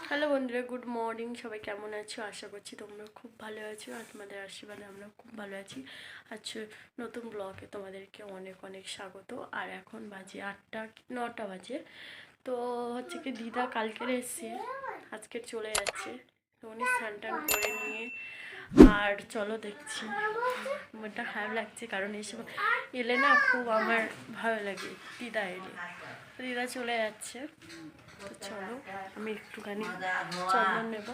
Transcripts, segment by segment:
Hello বন্ধুরা, good morning. সবাই কেমন আছো? আশা করছি তোমরা খুব ভালো আছো আর তোমাদের আশীর্বাদে আমরা খুব ভালো আছি। আচ্ছা, নতুন ব্লগে তোমাদেরকে অনেক অনেক স্বাগত। আর এখন বাজে 8টা 9টা বাজে। তো হচ্ছে কি, দিদা কালকের এসছে, আজকে চলে যাচ্ছে। তো উনি স্নান টান করে নিয়ে আর চলো দেখছি, মনটা খারাপ লাগছে কারণ এসব এলে না খুব আমার ভালো লাগে। দিদা এলে, দিদা চলে যাচ্ছে। তো চলো, আমি একটুখানি চন্দন নেব।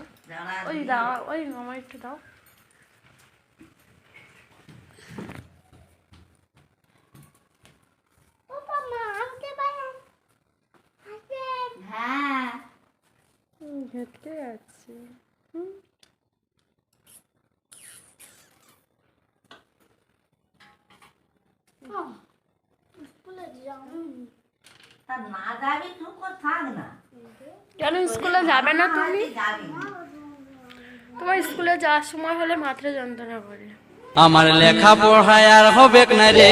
ওই দাও, ওই আমার একটু দাও। হ্যাঁ ঘেটে যাচ্ছে। কেন স্কুলে যাবে না তুমি? তোমার স্কুলে যাওয়ার সময় হলে মাথা যন্ত্রণা করে। আমার লেখা পড়ায় আর হবে না রে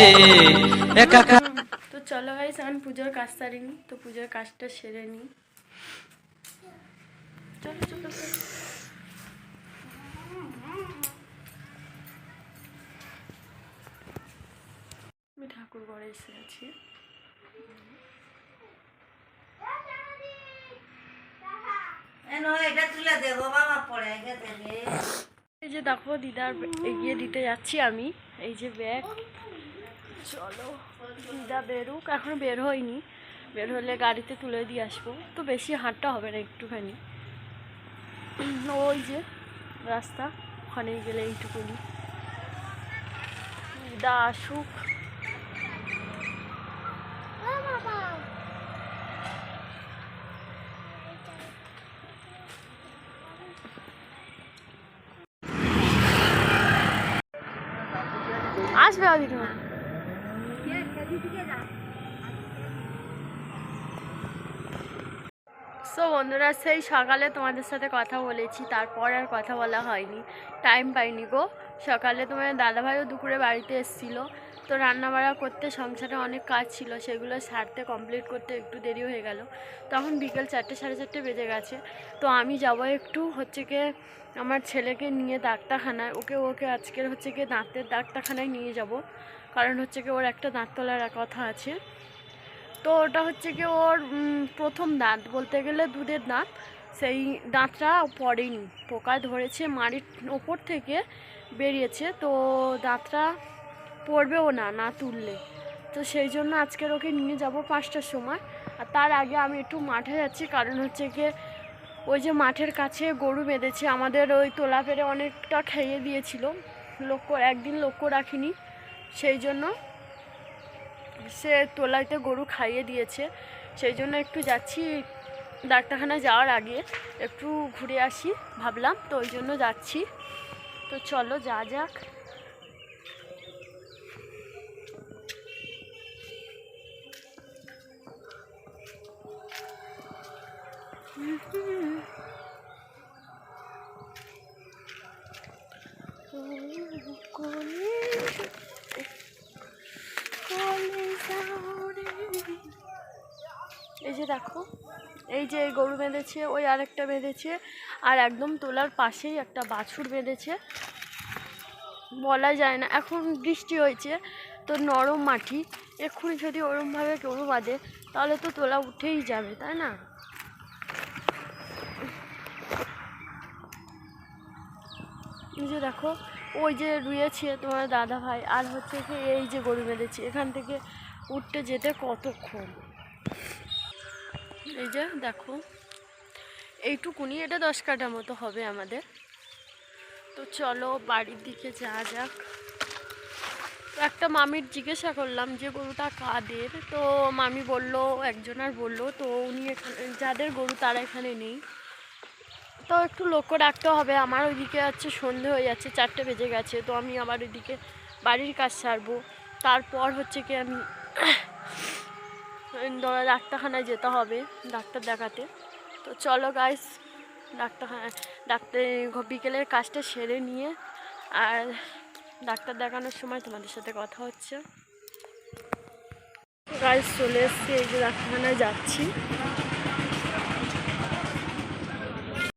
একা। তো চলো গাইস, আমি পুজোর কাজ সারিনি, তো পুজোর কাজটা সেরে নিই। চলো চলো চলো। আমি ঠাকুর ঘরে এসে আছি। এই যে দেখো, দিদার এগিয়ে দিতে যাচ্ছি আমি। এই যে ব্যাগ। চলো, দিদা বেরুক, এখন বের হয়নি, বের হলে গাড়িতে তুলে দিয়ে আসবো। তো বেশি হাঁটতে হবে না, একটুখানি। ওই যে রাস্তা, ওখানে গেলে এইটুকুনি। দিদা আসুক। আসবে ওদিকে। সো বন্ধুরা, সেই সকালে তোমাদের সাথে কথা বলেছি, তারপর আর কথা বলা হয়নি, টাইম পাইনি গো। সকালে তোমার দাদাভাইও দুপুরে বাড়িতে এসেছিলো, তো রান্নাবাড়া করতে সংসারে অনেক কাজ ছিল, সেগুলো সারতে কমপ্লিট করতে একটু দেরি হয়ে গেল। তখন বিকেল 4টে 4:30 বেজে গেছে। তো আমি যাবো একটু হচ্ছে গিয়ে আমার ছেলেকে নিয়ে ডাক্তারখানায়। ওকে আজকের হচ্ছে গিয়ে দাঁতের ডাক্তারখানায় নিয়ে যাব, কারণ হচ্ছে কি ওর একটা দাঁত তোলার কথা আছে। তো ওটা হচ্ছে কি ওর প্রথম দাঁত, বলতে গেলে দুধের দাঁত। সেই দাঁতটা পড়েনি, পোকায় ধরেছে, মাড়ির ওপর থেকে বেরিয়েছে। তো দাঁতটা পড়বেও না না তুললে। তো সেই জন্য আজকের ওকে নিয়ে যাব 5টার সময়। আর তার আগে আমি একটু মাঠে যাচ্ছি, কারণ হচ্ছে কি ওই যে মাঠের কাছে গরু বেঁধেছে আমাদের, ওই তোলা পেরে অনেকটা খেয়ে দিয়েছিল। একদিন লক্ষ্য রাখিনি, সেই জন্য সে তোলাইতে গরু খাইয়ে দিয়েছে। সেই জন্য একটু যাচ্ছি, ডাক্তারখানায় যাওয়ার আগে একটু ঘুরে আসি ভাবলাম, তো ওই জন্য যাচ্ছি। তো চলো যা যাক। এই যে দেখো, এই যে গরু বেঁধেছে, ওই আরেকটা বেঁধেছে, আর একদম তোলার পাশেই একটা বাছুর বেঁধেছে। বলা যায় না, এখন বৃষ্টি হয়েছে তো নরম মাটি, এক্ষুনি যদি ওরমভাবে গরু বাঁধে তাহলে তো তোলা উঠেই যাবে, তাই না? এই যে দেখো, ওই যে রুয়েছে তোমার দাদা ভাই, আর হচ্ছে কি এই যে গরু বেঁধেছে, এখান থেকে উঠতে যেতে কতক্ষণ। এই যে দেখো, এইটুকুনি, এটা 10 কাঠা মতো হবে আমাদের। তো চলো বাড়ির দিকে যাওয়া যাক। একটা মামির জিজ্ঞাসা করলাম যে গরুটা কাদের, তো মামি বলল একজনার বললো, তো উনি এখানে, যাদের গরু তারা এখানে নেই। তো একটু লক্ষ্য রাখতে হবে। আমার ওইদিকে আছে, সন্ধে হয়ে যাচ্ছে, 4টে বেজে গেছে। তো আমি আবার ওইদিকে বাড়ির কাজ সারবো, তারপর হচ্ছে কি আমি ডাক্তারখানায় যেতে হবে ডাক্তার দেখাতে। তো চলো গাইস, ডাক্তার বিকেলের কাজটা সেরে নিয়ে আর ডাক্তার দেখানোর সময় তোমাদের সাথে কথা হচ্ছে। গাইস চলে এসছি, এই যে ডাক্তারখানায় যাচ্ছি।